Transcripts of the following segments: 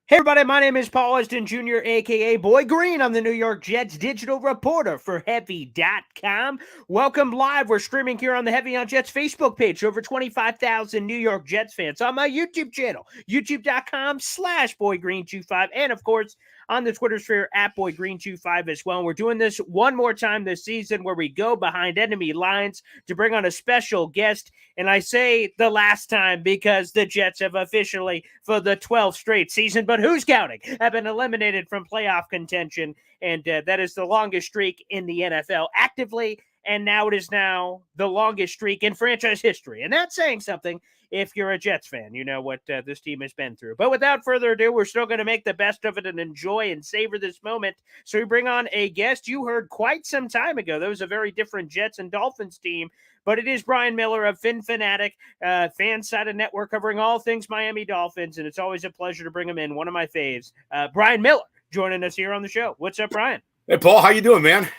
Hey everybody, my name is Paul Weston Jr., a.k.a. Boy Green. I'm the New York Jets digital reporter for Heavy.com. Welcome live. We're streaming here on the Heavy on Jets Facebook page. Over 25,000 New York Jets fans on my YouTube channel, youtube.com/BoyGreen25. And of course, on the Twitter sphere at BoyGreen25 as well. And we're doing this one more time this season where we go behind enemy lines to bring on a special guest. And I say the last time because the Jets have officially, for the 12th straight season, but who's counting, have been eliminated from playoff contention. And that is the longest streak in the NFL actively. And now it is now the longest streak in franchise history. And that's saying something if you're a Jets fan. You know what this team has been through. But without further ado, we're still going to make the best of it and enjoy and savor this moment. So we bring on a guest you heard quite some time ago. That was a very different Jets and Dolphins team. But it is Brian Miller of Phin Phanatic, fan-sided network covering all things Miami Dolphins. And it's always a pleasure to bring him in, one of my faves. Brian Miller joining us here on the show. What's up, Brian? Hey, Paul. How you doing, man?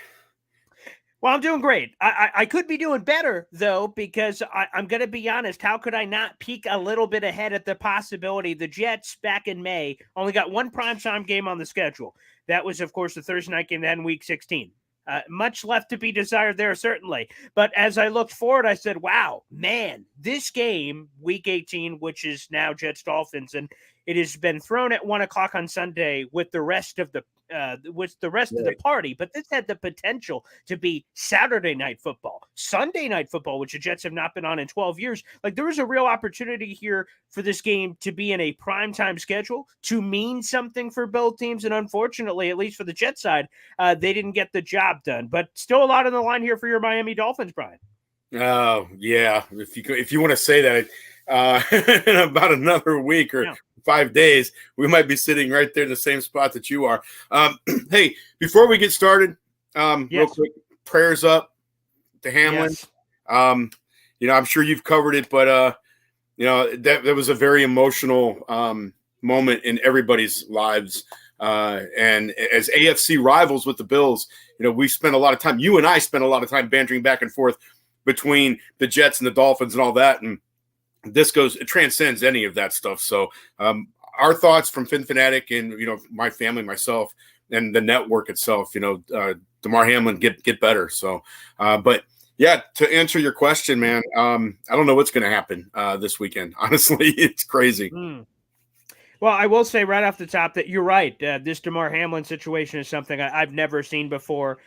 Well, I'm doing great. I could be doing better, though, because I'm going to be honest. How could I not peek a little bit ahead at the possibility? The Jets back in May only got one primetime game on the schedule. That was, of course, the Thursday night game then Week 16. Much left to be desired there, certainly. But as I looked forward, I said, wow, man, this game, Week 18, which is now Jets-Dolphins, and it has been thrown at 1 o'clock on Sunday with the rest of the of the party, but this had the potential to be Saturday night football, Sunday night football, which the Jets have not been on in 12 years. Like, there was a real opportunity here for this game to be in a primetime schedule, to mean something for both teams, and unfortunately, at least for the Jets side, they didn't get the job done. But still a lot on the line here for your Miami Dolphins, Brian. Oh, yeah. If you want to say that, in about another week or 5 days, we might be sitting right there in the same spot that you are. Hey, before we get started, real quick, prayers up to Hamlin. Yes. I'm sure you've covered it, but that was a very emotional moment in everybody's lives. And as AFC rivals with the Bills, we spent a lot of time. You and I spent a lot of time bantering back and forth between the Jets and the Dolphins and all that, and it transcends any of that stuff. So our thoughts from Phin Phanatic and, my family, myself, and the network itself, Demar Hamlin, get better. So, but yeah, to answer your question, man, I don't know what's going to happen this weekend. Honestly, it's crazy. Well, I will say right off the top that you're right. This Demar Hamlin situation is something I've never seen before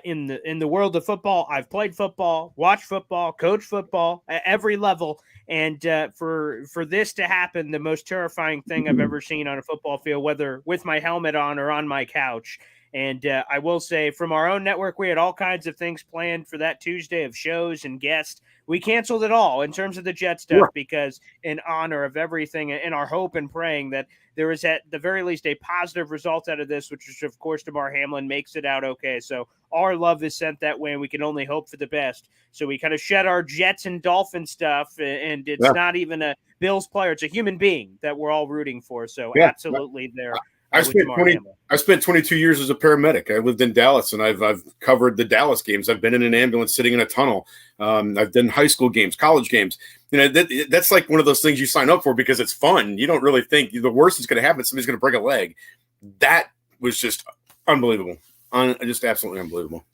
in the world of football. I've played football, watched football, coached football at every level. And for this to happen, the most terrifying thing I've ever seen on a football field, whether with my helmet on or on my couch. And I will say from our own network, we had all kinds of things planned for that Tuesday of shows and guests. We canceled it all in terms of the Jet stuff because in honor of everything and our hope and praying that there is at the very least a positive result out of this, which is, of course, Demar Hamlin makes it out okay. So our love is sent that way, and we can only hope for the best. So we kind of shed our Jets and Dolphin stuff, and it's not even a Bills player. It's a human being that we're all rooting for. So absolutely there. I spent 22 years as a paramedic. I lived in Dallas, and I've covered the Dallas games. I've been in an ambulance sitting in a tunnel. I've done high school games, college games. That's like one of those things you sign up for because it's fun. You don't really think the worst is going to happen. Somebody's going to break a leg. That was just unbelievable. Just absolutely unbelievable.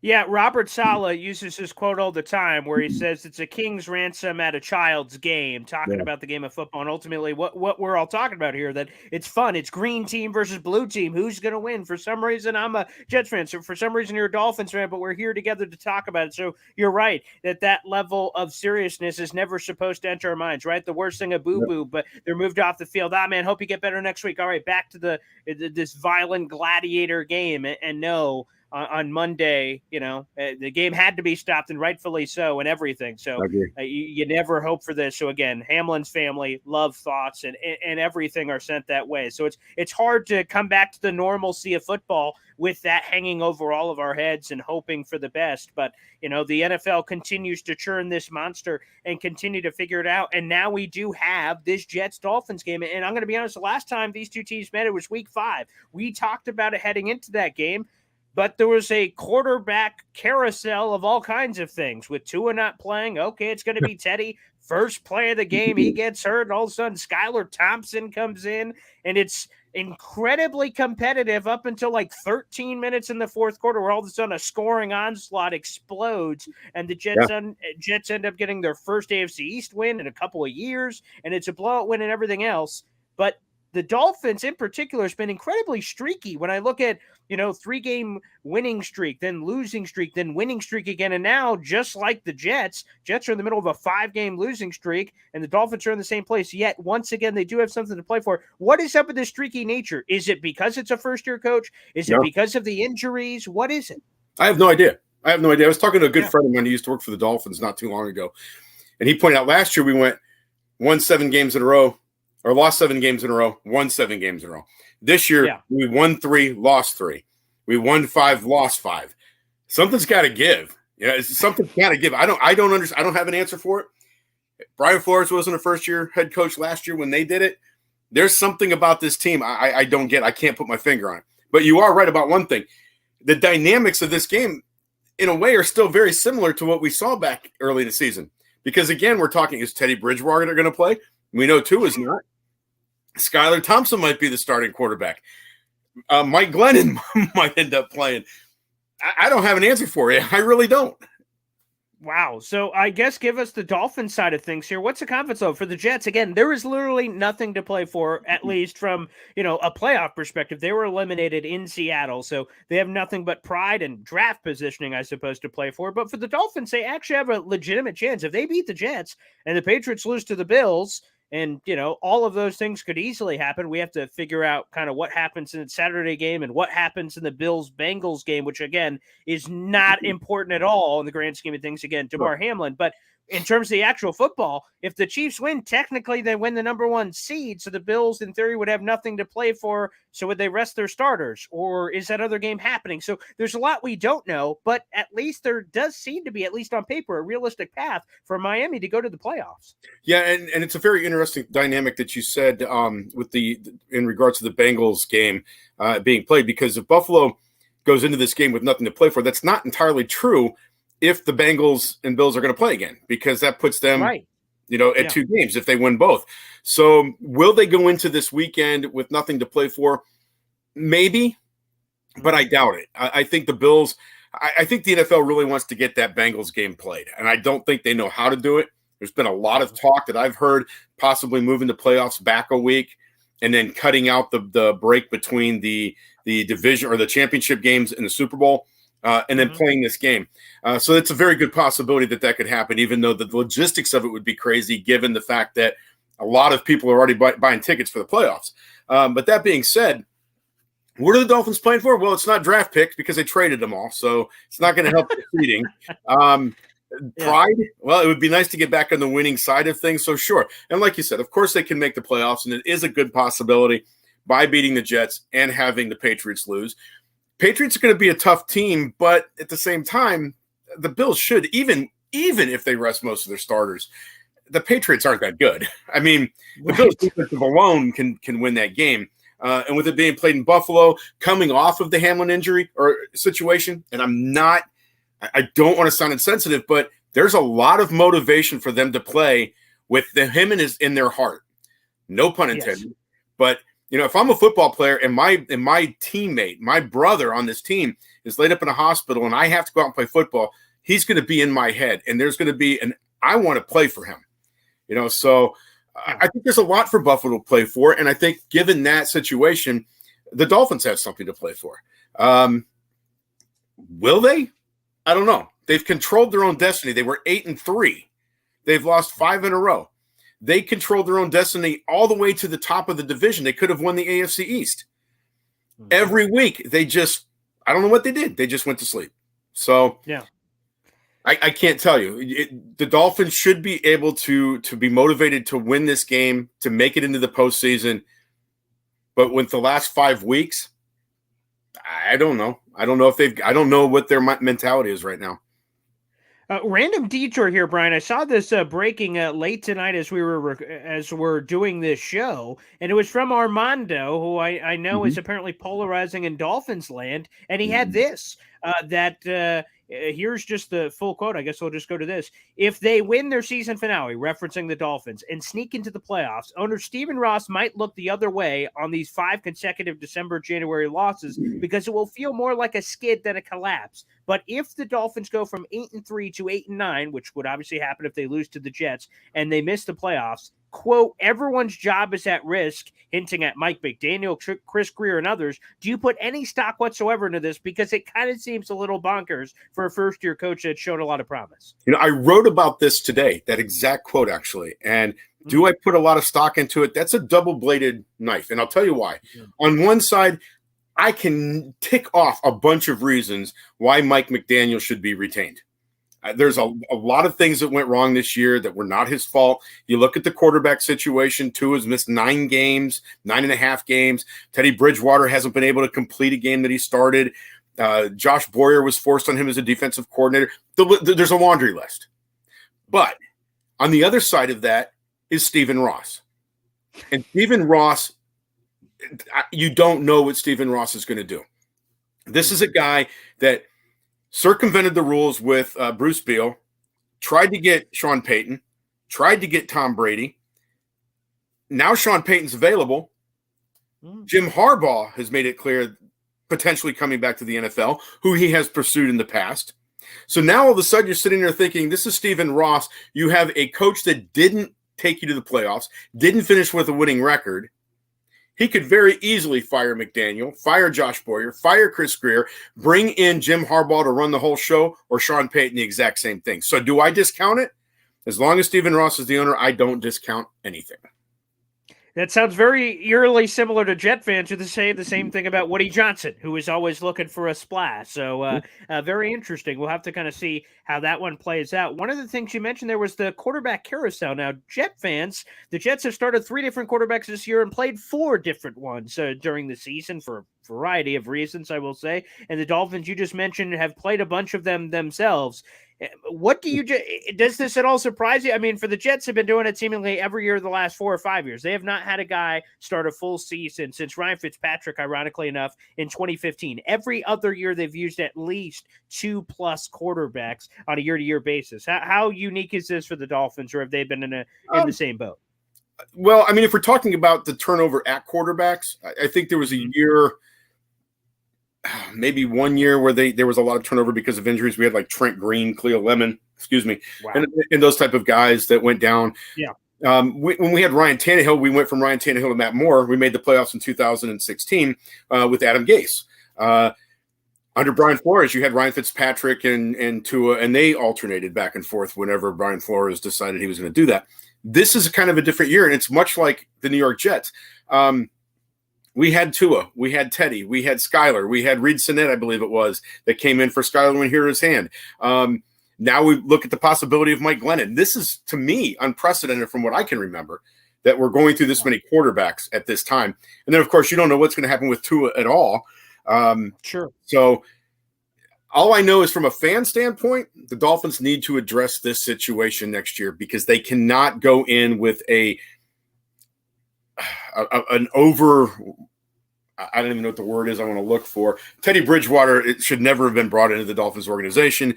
Yeah, Robert Saleh uses his quote all the time where he says it's a king's ransom at a child's game, talking about the game of football. And ultimately what we're all talking about here, that it's fun. It's green team versus blue team. Who's going to win? For some reason, I'm a Jets fan. So for some reason, you're a Dolphins fan, but we're here together to talk about it. So you're right that level of seriousness is never supposed to enter our minds, right? The worst thing, a boo-boo, but they're moved off the field. Man, hope you get better next week. All right, back to this violent gladiator game. And no, on Monday, the game had to be stopped, and rightfully so, and everything. So you never hope for this. So again, Hamlin's family, love, thoughts, and everything are sent that way. So it's hard to come back to the normalcy of football with that hanging over all of our heads and hoping for the best. But, the NFL continues to churn this monster and continue to figure it out. And now we do have this Jets-Dolphins game. And I'm going to be honest, the last time these two teams met, it was Week 5. We talked about it heading into that game. But there was a quarterback carousel of all kinds of things with Tua not playing. Okay, it's going to be Teddy. First play of the game, he gets hurt, and all of a sudden Skylar Thompson comes in, and it's incredibly competitive up until like 13 minutes in the fourth quarter, where all of a sudden a scoring onslaught explodes, and the Jets end up getting their first AFC East win in a couple of years, and it's a blowout win and everything else. But the Dolphins in particular has been incredibly streaky. When I look at, 3-game winning streak, then losing streak, then winning streak again. And now, just like the Jets are in the middle of a 5-game losing streak, and the Dolphins are in the same place. Yet, once again, they do have something to play for. What is up with this streaky nature? Is it because it's a first-year coach? Is it because of the injuries? What is it? I have no idea. I was talking to a good friend of mine who used to work for the Dolphins not too long ago. And he pointed out last year we won 7 games in a row, or lost 7 games in a row, won 7 games in a row. This year, we won 3, lost 3. We won 5, lost 5. Something's got to give. Something's got to give. I don't understand. I don't have an answer for it. Brian Flores wasn't a first-year head coach last year when they did it. There's something about this team I don't get. I can't put my finger on it. But you are right about one thing. The dynamics of this game, in a way, are still very similar to what we saw back early in the season. Because, again, we're talking, is Teddy Bridgewater going to play? We know Tua is not. Skylar Thompson might be the starting quarterback. Mike Glennon might end up playing. I don't have an answer for you. I really don't. Wow. So I guess give us the Dolphins side of things here. What's the confidence level for the Jets? Again, there is literally nothing to play for, at least from, a playoff perspective. They were eliminated in Seattle, so they have nothing but pride and draft positioning, I suppose, to play for. But for the Dolphins, they actually have a legitimate chance. If they beat the Jets and the Patriots lose to the Bills, and, all of those things could easily happen. We have to figure out kind of what happens in the Saturday game and what happens in the Bills-Bengals game, which, again, is not important at all in the grand scheme of things. Again, Demar Hamlin. But in terms of the actual football, if the Chiefs win, technically they win the number 1 seed. So the Bills, in theory, would have nothing to play for. So would they rest their starters? Or is that other game happening? So there's a lot we don't know, but at least there does seem to be, at least on paper, a realistic path for Miami to go to the playoffs. Yeah, and it's a very interesting dynamic that you said in regards to the Bengals game being played, because if Buffalo goes into this game with nothing to play for, that's not entirely true if the Bengals and Bills are going to play again, because that puts them at 2 games if they win both. So will they go into this weekend with nothing to play for? Maybe, but I doubt it. I think the Bills – I think the NFL really wants to get that Bengals game played, and I don't think they know how to do it. There's been a lot of talk that I've heard possibly moving the playoffs back a week and then cutting out the break between the division or the championship games and the Super Bowl. And then playing this game. So it's a very good possibility that could happen, even though the logistics of it would be crazy given the fact that a lot of people are already buying tickets for the playoffs. But that being said, what are the Dolphins playing for? Well, it's not draft picks because they traded them all, so it's not going to help the seeding. Pride? Well, it would be nice to get back on the winning side of things, so sure. And like you said, of course they can make the playoffs, and it is a good possibility by beating the Jets and having the Patriots lose. Patriots are going to be a tough team, but at the same time, the Bills should, even if they rest most of their starters, the Patriots aren't that good. I mean, the Bills defensive alone can win that game. And with it being played in Buffalo, coming off of the Hamlin injury or situation, and I don't want to sound insensitive, but there's a lot of motivation for them to play with him in their heart. No pun intended. Yes. But if I'm a football player and my teammate, my brother on this team is laid up in a hospital and I have to go out and play football, he's going to be in my head, and there's going to be I want to play for him. So I think there's a lot for Buffalo to play for, and I think given that situation, the Dolphins have something to play for. Will they? I don't know. They've controlled their own destiny. They were 8-3. They've lost 5 in a row. They controlled their own destiny all the way to the top of the division. They could have won the AFC East. Every week, I don't know what they did. They just went to sleep. So I can't tell you. The Dolphins should be able to be motivated to win this game, to make it into the postseason. But with the last 5 weeks, I don't know. I don't know what their mentality is right now. Random detour here, Brian. I saw this breaking late tonight as we're doing this show, and it was from Armando, who I know is apparently polarizing in Dolphins land, and he had this. Here's just the full quote. I guess we'll just go to this. If they win their season finale, referencing the Dolphins, and sneak into the playoffs, owner Stephen Ross might look the other way on these 5 consecutive December-January losses because it will feel more like a skid than a collapse. But if the Dolphins go from 8-3 to 8-9, which would obviously happen if they lose to the Jets and they miss the playoffs, quote, everyone's job is at risk, hinting at Mike McDaniel, Chris Greer, and others. Do you put any stock whatsoever into this? Because it kind of seems a little bonkers for a first-year coach that showed a lot of promise. I wrote about this today, that exact quote, actually. And do I put a lot of stock into it? That's a double-bladed knife, and I'll tell you why. On one side, I can tick off a bunch of reasons why Mike McDaniel should be retained. There's a lot of things that went wrong this year that were not his fault. You look at the quarterback situation. Tua's missed 9.5 games. Teddy Bridgewater hasn't been able to complete a game that he started. Josh Boyer was forced on him as a defensive coordinator. There's a laundry list. But on the other side of that is Stephen Ross. And Stephen Ross, you don't know what Stephen Ross is going to do. This is a guy that circumvented the rules with Bruce Beal, tried to get Sean Payton, tried to get Tom Brady. Now Sean Payton's available. Jim Harbaugh has made it clear potentially coming back to the NFL, who he has pursued in the past. So now all of a sudden you're sitting there thinking, this is Stephen Ross. You have a coach that didn't take you to the playoffs, didn't finish with a winning record. He could very easily fire McDaniel, fire Josh Boyer, fire Chris Greer, bring in Jim Harbaugh to run the whole show, or Sean Payton, the exact same thing. So do I discount it? As long as Stephen Ross is the owner, I don't discount anything. That sounds very eerily similar to Jet fans who say the same thing about Woody Johnson, who is always looking for a splash. So very interesting. We'll have to kind of see how that one plays out. One of the things you mentioned there was the quarterback carousel. Now, Jet fans, the Jets have started 3 different quarterbacks this year and played 4 different ones during the season for a variety of reasons, I will say. And the Dolphins, you just mentioned, have played a bunch of them themselves. What do you does this at all surprise you? I mean, for the Jets have been doing it seemingly every year the last 4 or 5 years. They have not had a guy start a full season since Ryan Fitzpatrick, ironically enough, in 2015. Every other year they've used at least 2+ quarterbacks on a year-to-year basis. How unique is this for the Dolphins, or have they been in the same boat? Well, I mean, if we're talking about the turnover at quarterbacks, I think there was a year, maybe 1 year, where there was a lot of turnover because of injuries. We had like Trent Green, Cleo Lemon, wow. and those type of guys that went down. Yeah. When we had Ryan Tannehill, we went from Ryan Tannehill to Matt Moore. We made the playoffs in 2016 with Adam Gase. Under Brian Flores, you had Ryan Fitzpatrick and Tua, and they alternated back and forth whenever Brian Flores decided he was going to do that. This is kind of a different year, and it's much like the New York Jets. We had Tua, we had Teddy, we had Skylar, we had Reed Sinnett, I believe it was, that came in for Skylar when he hurt his hand. Now we look at the possibility of Mike Glennon. This is, to me, unprecedented from what I can remember, that we're going through this many quarterbacks at this time. And then, of course, you don't know what's going to happen with Tua at all. Sure. So all I know is from a fan standpoint, the Dolphins need to address this situation next year because they cannot go in with an over – I don't even know what the word is I want to look for. Teddy Bridgewater, it should never have been brought into the Dolphins organization.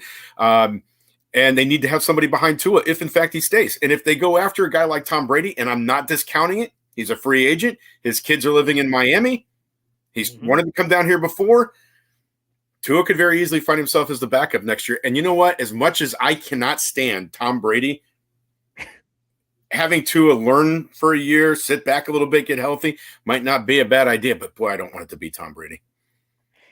And they need to have somebody behind Tua if, in fact, he stays. And if they go after a guy like Tom Brady, and I'm not discounting it, he's a free agent. His kids are living in Miami. He's wanted to come down here before. Tua could very easily find himself as the backup next year. And you know what? As much as I cannot stand Tom Brady, having Tua learn for a year, sit back a little bit, get healthy, might not be a bad idea. But, boy, I don't want it to be Tom Brady.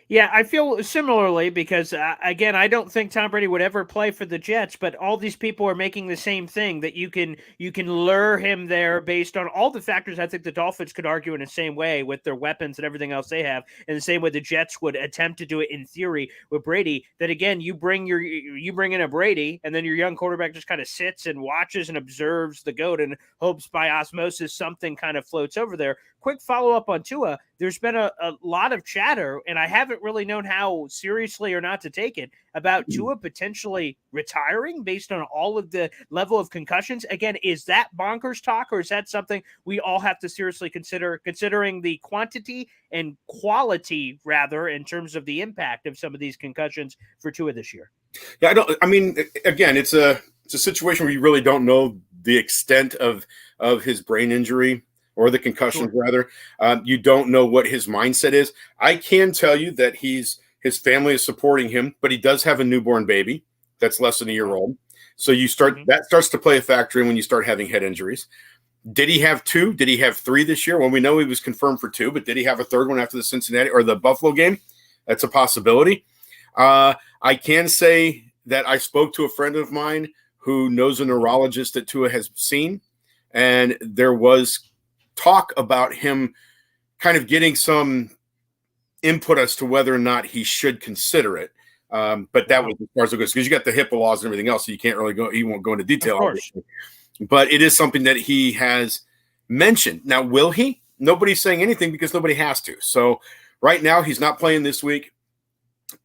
Yeah, I feel similarly because, again, I don't think Tom Brady would ever play for the Jets, but all these people are making the same thing, that you can lure him there based on all the factors. I think the Dolphins could argue in the same way with their weapons and everything else they have, in the same way the Jets would attempt to do it in theory with Brady, that, again, you bring in a Brady, and then your young quarterback just kind of sits and watches and observes the GOAT and hopes by osmosis something kind of floats over there. Quick follow-up on Tua. there's been a lot of chatter, and I haven't really known how seriously or not to take it, about Tua potentially retiring based on all of the level of concussions. Again, is that bonkers talk, or is that something we all have to seriously consider, considering the quantity and quality, rather, in terms of the impact of some of these concussions for Tua this year? Yeah, again, it's a situation where you really don't know the extent of his brain injury or the concussion, rather. You don't know what his mindset is. I can tell you that his family is supporting him, but he does have a newborn baby that's less than a year old. So that starts to play a factor in when you start having head injuries. Did he have 2? Did he have 3 this year? Well, we know he was confirmed for 2, but did he have a third one after the Cincinnati or the Buffalo game? That's a possibility. I can say that I spoke to a friend of mine who knows a neurologist that Tua has seen, and there was talk about him kind of getting some input as to whether or not he should consider it. But that was as far as it goes, because you got the HIPAA laws and everything else, so you can't really go. He won't go into detail. Of course. But it is something that he has mentioned. Now, will he? Nobody's saying anything because nobody has to. So right now, he's not playing this week.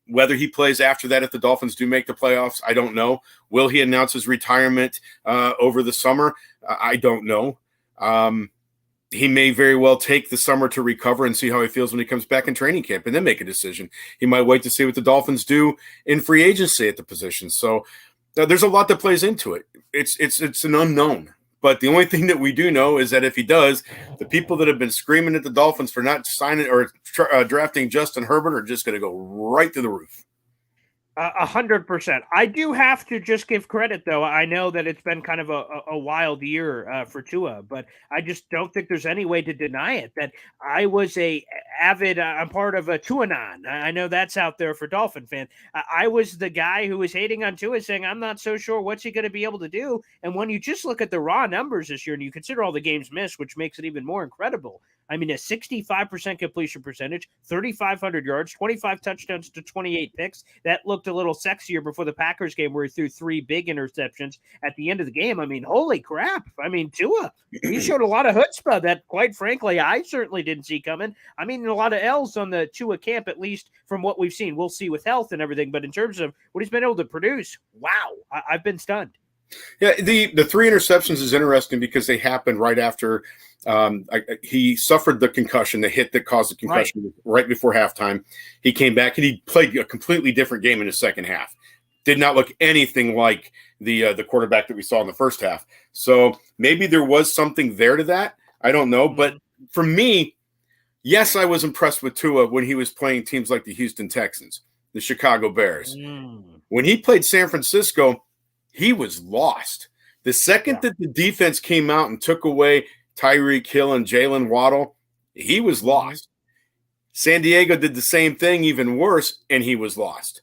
Whether he plays after that, if the Dolphins do make the playoffs, I don't know. Will he announce his retirement over the summer? I don't know. He may very well take the summer to recover and see how he feels when he comes back in training camp and then make a decision. He might wait to see what the Dolphins do in free agency at the position. So there's a lot that plays into it. It's an unknown. But the only thing that we do know is that if he does, the people that have been screaming at the Dolphins for not signing or drafting Justin Herbert are just going to go right through the roof. 100%. I do have to just give credit, though. I know that it's been kind of a wild year for Tua, but I just don't think there's any way to deny it. That I was I'm part of a Tuanon. I know that's out there for Dolphin fans. I was the guy who was hating on Tua, saying, I'm not so sure what's he going to be able to do. And when you just look at the raw numbers this year and you consider all the games missed, which makes it even more incredible. I mean, a 65% completion percentage, 3,500 yards, 25 touchdowns to 28 picks. That looked a little sexier before the Packers game where he threw 3 big interceptions at the end of the game. I mean, holy crap. I mean, Tua, he showed a lot of chutzpah that, quite frankly, I certainly didn't see coming. I mean, a lot of L's on the Tua camp, at least from what we've seen. We'll see with health and everything. But in terms of what he's been able to produce, wow, I've been stunned. Yeah, the 3 interceptions is interesting because they happened right after he suffered the concussion, the hit that caused the concussion right before halftime. He came back and he played a completely different game in the second half. Did not look anything like the quarterback that we saw in the first half. So maybe there was something there to that. I don't know. But for me, yes, I was impressed with Tua when he was playing teams like the Houston Texans, the Chicago Bears. When he played San Francisco, he was lost. The second that the defense came out and took away Tyreek Hill and Jalen Waddle, he was lost. San Diego did the same thing, even worse, and he was lost.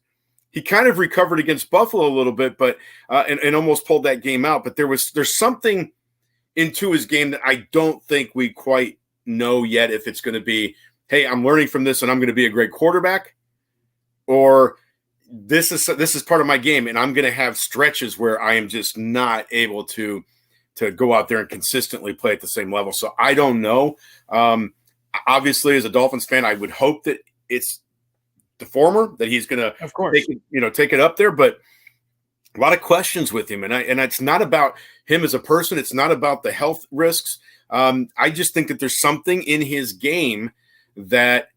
He kind of recovered against Buffalo a little bit, but and almost pulled that game out. But there's something into his game that I don't think we quite know yet if it's going to be, hey, I'm learning from this and I'm going to be a great quarterback, or this is part of my game and I'm going to have stretches where I am just not able to go out there and consistently play at the same level. So I don't know. Obviously, as a Dolphins fan, I would hope that it's the former, that he's going to take it up there. But a lot of questions with him, and it's not about him as a person. It's not about the health risks. I just think that there's something in his game that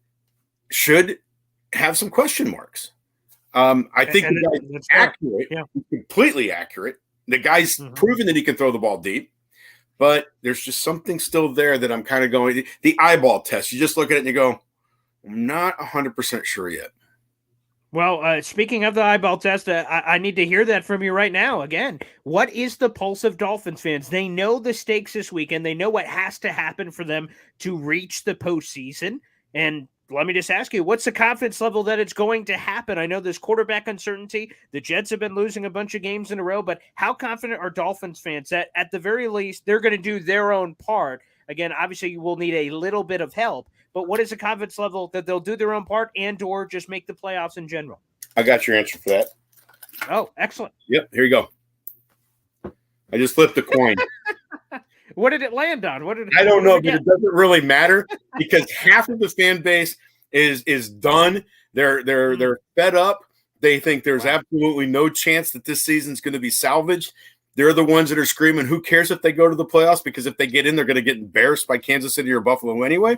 should have some question marks. I think the guy's accurate, completely accurate. The guy's proven that he can throw the ball deep, but there's just something still there that I'm kind of going, the eyeball test. You just look at it and you go, I'm not 100% sure yet. Well, speaking of the eyeball test, I need to hear that from you right now. Again, what is the pulse of Dolphins fans? They know the stakes this weekend. They know what has to happen for them to reach the postseason. And let me just ask you, what's the confidence level that it's going to happen? I know there's quarterback uncertainty. The Jets have been losing a bunch of games in a row, but how confident are Dolphins fans that at the very least they're going to do their own part? Again, obviously you will need a little bit of help, but what is the confidence level that they'll do their own part and or just make the playoffs in general? I got your answer for that. Oh, excellent. Yep, here you go. I just flipped a coin. What did it land on? I don't know, but it doesn't really matter because half of the fan base is done. They're fed up. They think there's absolutely no chance that this season's going to be salvaged. They're the ones that are screaming, who cares if they go to the playoffs? Because if they get in, they're going to get embarrassed by Kansas City or Buffalo anyway.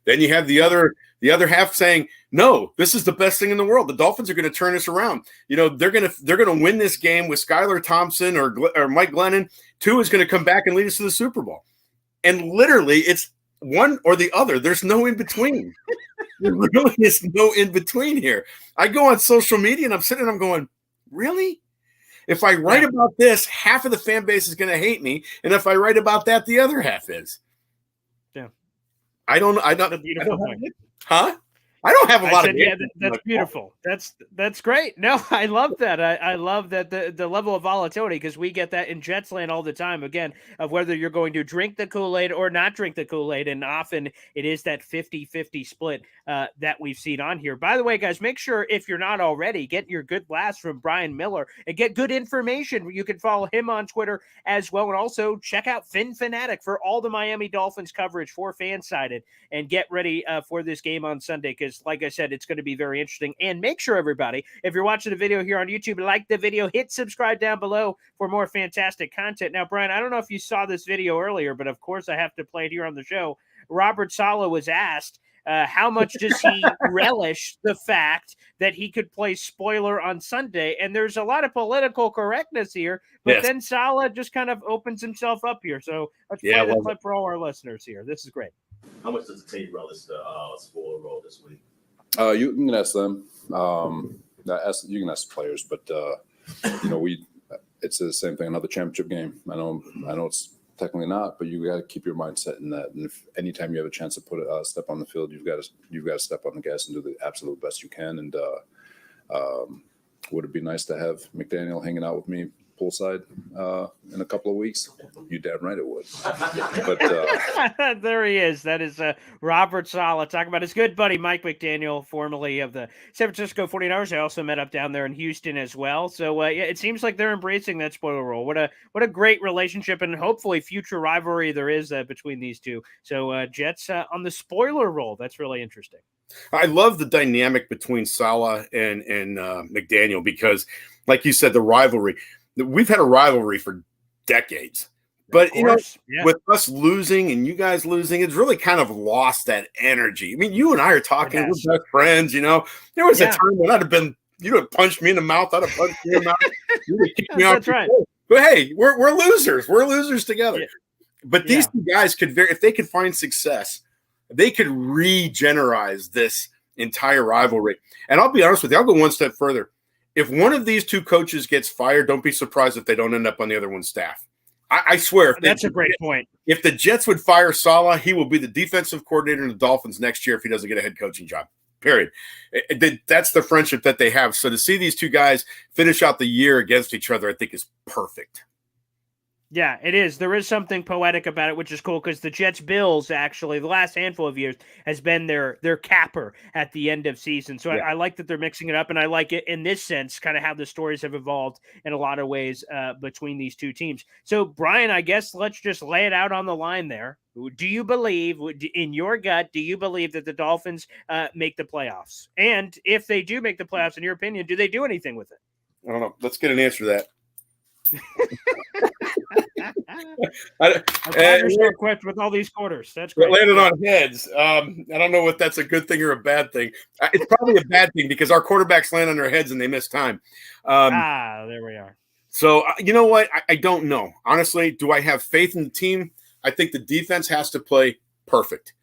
Then you have the other half saying, no, this is the best thing in the world. The Dolphins are going to turn this around. They're going to win this game with Skylar Thompson or Mike Glennon. Tua is going to come back and lead us to the Super Bowl. And literally, it's one or the other. There's no in between. There really is no in between here. I go on social media and I'm sitting and I'm going, really? If I write about this, half of the fan base is going to hate me, and if I write about that, the other half is. Yeah, I don't. Huh? I don't have a lot of. Yeah, that's beautiful. That's great. No, I love that. I love that the level of volatility, because we get that in Jets land all the time. Again, of whether you're going to drink the Kool-Aid or not drink the Kool-Aid, and often it is that 50-50 split that we've seen on here. By the way, guys, make sure if you're not already, get your good blast from Brian Miller and get good information. You can follow him on Twitter as well, and also check out Phin Phanatic for all the Miami Dolphins coverage for Fansided, and get ready for this game on Sunday, because like I said, it's going to be very interesting. And make sure, everybody, if you're watching the video here on YouTube, like the video, hit subscribe down below for more fantastic content. Now, Brian, I don't know if you saw this video earlier, but of course I have to play it here on the show. Robert Saleh was asked, how much does he relish the fact that he could play spoiler on Sunday? And there's a lot of political correctness here, but then Saleh just kind of opens himself up here. So let's play the clip for all our listeners here. This is great. How much does the team relish the spoiler role this week? You can ask them. You can ask the players, but it's the same thing. Another championship game. I know it's technically not, but you got to keep your mindset in that. And if anytime you have a chance to put a step on the field, you've got to step on the gas and do the absolute best you can. And would it be nice to have McDaniel hanging out with me poolside in a couple of weeks? You damn right it would. But there he is. That is Robert Saleh talking about his good buddy Mike McDaniel, formerly of the San Francisco 49ers. I also met up down there in Houston as well. So it seems like they're embracing that spoiler role. What a great relationship, and hopefully future rivalry there is between these two. So Jets on the spoiler role. That's really interesting. I love the dynamic between Saleh and McDaniel, because, like you said, the rivalry. We've had a rivalry for decades, but with us losing and you guys losing, it's really kind of lost that energy. I mean, you and I are talking, we're best friends. There was a time when you'd have punched me in the mouth, I'd have punched you in the mouth, you'd have kicked me out. That's right. But hey, we're losers. We're losers together. Yeah. But these two guys if they could find success, they could regenerize this entire rivalry. And I'll be honest with you, I'll go one step further. If one of these two coaches gets fired, don't be surprised if they don't end up on the other one's staff. I swear. That's a great point. If the Jets would fire Saleh, he will be the defensive coordinator in the Dolphins next year if he doesn't get a head coaching job. Period. That's the friendship that they have. So to see these two guys finish out the year against each other, I think is perfect. Yeah, it is. There is something poetic about it, which is cool, because the Jets-Bills, actually, the last handful of years, has been their capper at the end of season. So I like that they're mixing it up, and I like it in this sense, kind of how the stories have evolved in a lot of ways between these two teams. So, Brian, I guess let's just lay it out on the line there. Do you believe, in your gut, do you believe that the Dolphins make the playoffs? And if they do make the playoffs, in your opinion, do they do anything with it? I don't know. Let's get an answer to that. Equipped with all these quarters. That's great. Landed on heads. I don't know if that's a good thing or a bad thing. It's probably a bad thing, because our quarterbacks land on their heads and they miss time. There we are. So you know what? I don't know. Honestly, do I have faith in the team? I think the defense has to play perfect,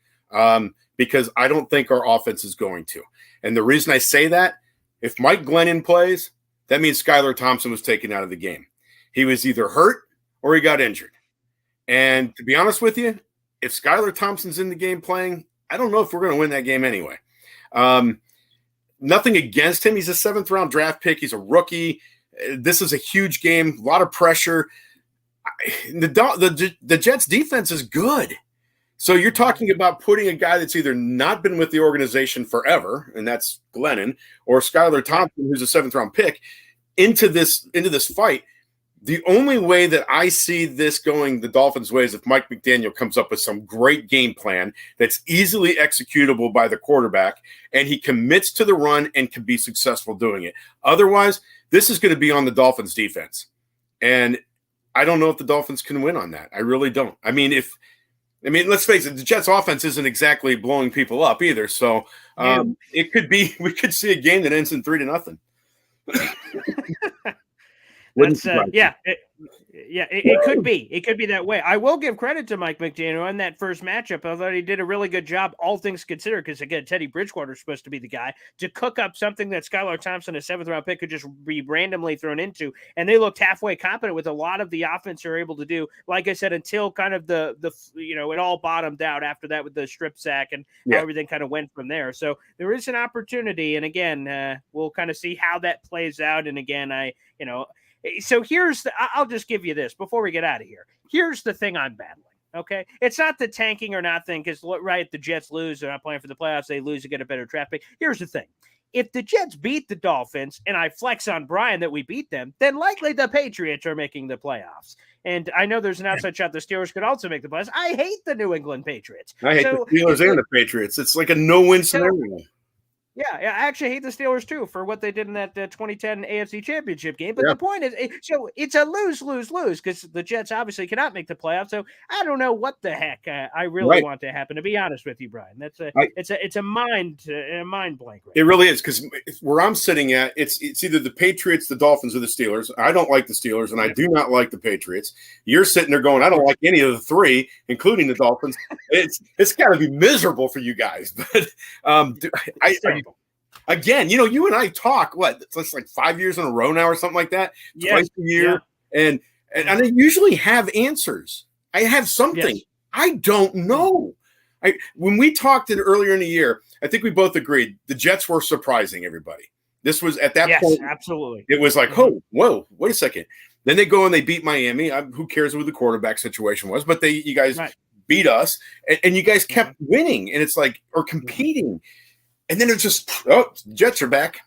because I don't think our offense is going to. And the reason I say that, if Mike Glennon plays, that means Skylar Thompson was taken out of the game. He was either hurt or he got injured. And to be honest with you, if Skylar Thompson's in the game playing, I don't know if we're going to win that game anyway. Nothing against him. He's a 7th-round draft pick. He's a rookie. This is a huge game, a lot of pressure. The Jets' defense is good. So you're talking about putting a guy that's either not been with the organization forever, and that's Glennon, or Skylar Thompson, who's a 7th-round pick, into this fight. The only way that I see this going the Dolphins' way is if Mike McDaniel comes up with some great game plan that's easily executable by the quarterback, and he commits to the run and can be successful doing it. Otherwise, this is going to be on the Dolphins' defense. And I don't know if the Dolphins can win on that. I really don't. I mean, let's face it, the Jets' offense isn't exactly blowing people up either. So it could be – we could see a game that ends in 3-0. That's it could be. It could be that way. I will give credit to Mike McDaniel on that first matchup. I thought he did a really good job, all things considered, because, again, Teddy Bridgewater is supposed to be the guy to cook up something that Skylar Thompson, a 7th-round pick, could just be randomly thrown into. And they looked halfway competent with a lot of the offense they're able to do, like I said, until kind of the it all bottomed out after that with the strip sack and how everything kind of went from there. So there is an opportunity. And, again, we'll kind of see how that plays out. And, again, so I'll just give you this before we get out of here. Here's the thing I'm battling. Okay. It's not the tanking or not thing, because right, the Jets lose, they're not playing for the playoffs. They lose to get a better draft pick. Here's the thing. If the Jets beat the Dolphins and I flex on Brian that we beat them, then likely the Patriots are making the playoffs. And I know there's an outside shot the Steelers could also make the playoffs. I hate the New England Patriots. I hate the Steelers and the Patriots. It's like a no-win scenario. Yeah, I actually hate the Steelers too for what they did in that 2010 AFC Championship game. But the point is, so it's a lose-lose-lose because the Jets obviously cannot make the playoffs. So I don't know what the heck I really want to happen. To be honest with you, Brian, it's a mind blank. Right it really is, because where I'm sitting at, it's either the Patriots, the Dolphins, or the Steelers. I don't like the Steelers, and I do not like the Patriots. You're sitting there going, I don't like any of the three, including the Dolphins. It's got to be miserable for you guys, but Again, you and I talk, it's like 5 years in a row now or something like that, twice a year. Yeah. And I usually have answers. I have something. Yes. I don't know. When we talked earlier in the year, I think we both agreed the Jets were surprising everybody. This was at that point. Absolutely. It was like, whoa, wait a second. Then they go and they beat Miami. Who cares who the quarterback situation was? But you guys beat us, and you guys kept winning, and it's like, or competing. And then it's just, Jets are back.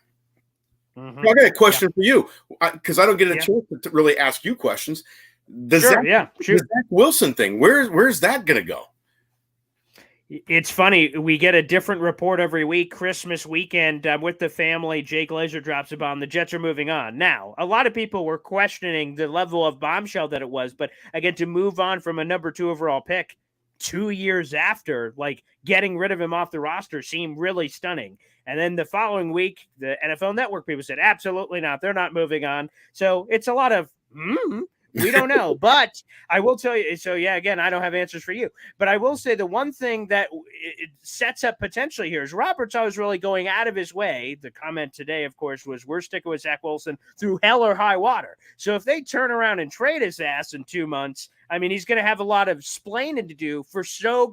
Mm-hmm. Well, I got a question for you, because I don't get a chance to really ask you questions. The Zach Wilson thing, where's that going to go? It's funny. We get a different report every week. Christmas weekend, with the family, Jay Glazer drops a bomb. The Jets are moving on. Now, a lot of people were questioning the level of bombshell that it was. But again, to move on from a number 2 overall pick 2 years after, like, getting rid of him off the roster seemed really stunning. And then the following week, the NFL Network people said, absolutely not. They're not moving on. So it's a lot of, we don't know. But I will tell you, so again, I don't have answers for you. But I will say the one thing that it sets up potentially here is Robert's always really going out of his way. The comment today, of course, was we're sticking with Zach Wilson through hell or high water. So if they turn around and trade his ass in 2 months, I mean, he's going to have a lot of splaining to do for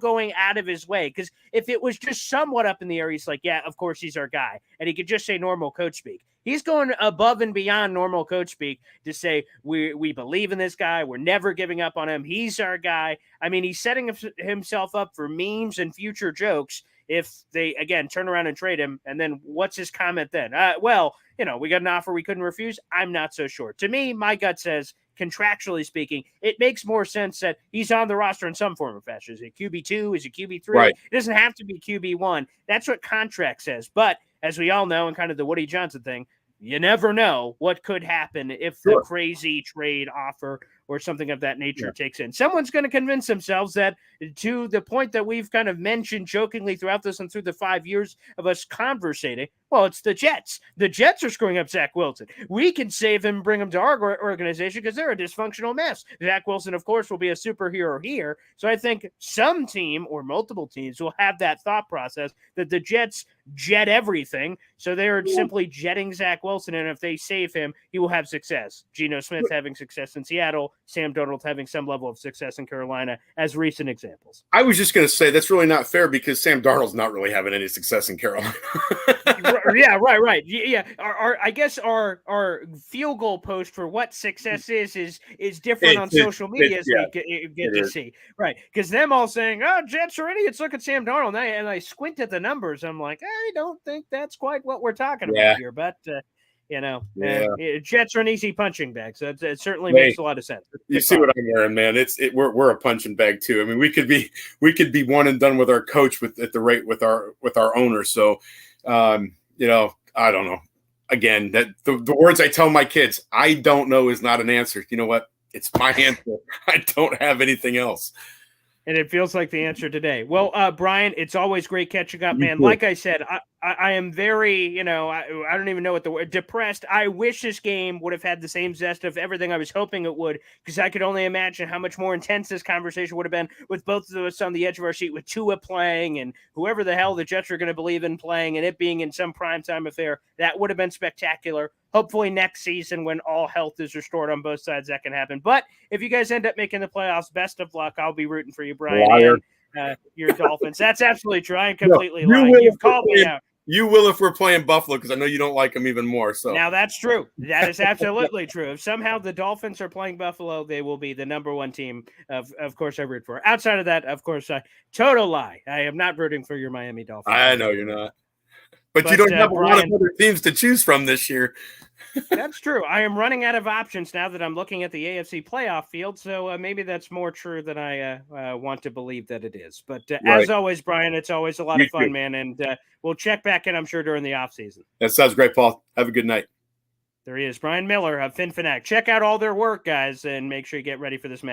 going out of his way. Because if it was just somewhat up in the air, he's like, yeah, of course he's our guy. And he could just say normal coach speak. He's going above and beyond normal coach speak to say, we believe in this guy. We're never giving up on him. He's our guy. I mean, he's setting himself up for memes and future jokes if they, again, turn around and trade him. And then what's his comment then? We got an offer we couldn't refuse. I'm not so sure. To me, my gut says, contractually speaking, it makes more sense that he's on the roster in some form or fashion. Is it QB2? Is it QB3? Right. It doesn't have to be QB1. That's what contract says. But as we all know, and kind of the Woody Johnson thing, you never know what could happen if the crazy trade offer or something of that nature takes in. Someone's going to convince themselves that, to the point that we've kind of mentioned jokingly throughout this and through the 5 years of us conversating, well, it's the Jets. The Jets are screwing up Zach Wilson. We can save him and bring him to our organization because they're a dysfunctional mess. Zach Wilson, of course, will be a superhero here. So I think some team or multiple teams will have that thought process that the Jets jet everything. So they're simply jetting Zach Wilson. And if they save him, he will have success. Geno Smith having success in Seattle, Sam Darnold having some level of success in Carolina as recent examples. I was just going to say that's really not fair because Sam Darnold's not really having any success in Carolina. Yeah, right. Yeah, I guess our field goal post for what success is different on social media as we get to see. Right, because them all saying, oh, Jets are idiots, look at Sam Darnold. And I squint at the numbers. I'm like, I don't think that's quite what we're talking about here. But, you know. Yeah. And Jets are an easy punching bag, so it certainly Hey, makes a lot of sense. You see what I'm wearing, man? We're a punching bag too. I mean, we could be one and done with our coach at the rate with our owner. So, you know, I don't know. Again, that the words I tell my kids, I don't know is not an answer. You know what? It's my answer. I don't have anything else. And it feels like the answer today. Well, Brian, it's always great catching up, man. too. Like I said, I am very, you know, I don't even know what the word, depressed. I wish this game would have had the same zest of everything I was hoping it would, because I could only imagine how much more intense this conversation would have been with both of us on the edge of our seat, with Tua playing and whoever the hell the Jets are going to believe in playing, and it being in some primetime affair. That would have been spectacular. Hopefully next season, when all health is restored on both sides, that can happen. But if you guys end up making the playoffs, best of luck. I'll be rooting for you, Brian. Liar. And your Dolphins. That's absolutely true. I'm completely No, lying. You've called me out. You will if we're playing Buffalo, because I know you don't like them even more. So Now that's true. That is absolutely true. If somehow the Dolphins are playing Buffalo, they will be the number one team. Of course, I root for. Outside of that, of course, total lie. I am not rooting for your Miami Dolphins. I know you're not. But you don't have a lot of other teams to choose from this year. That's true. I am running out of options now that I'm looking at the AFC playoff field. So maybe that's more true than I want to believe that it is. But as always, Brian, it's always a lot of fun, man. And we'll check back in, I'm sure, during the offseason. That sounds great, Paul. Have a good night. There he is, Brian Miller of Phin Phanatic. Check out all their work, guys, and make sure you get ready for this match.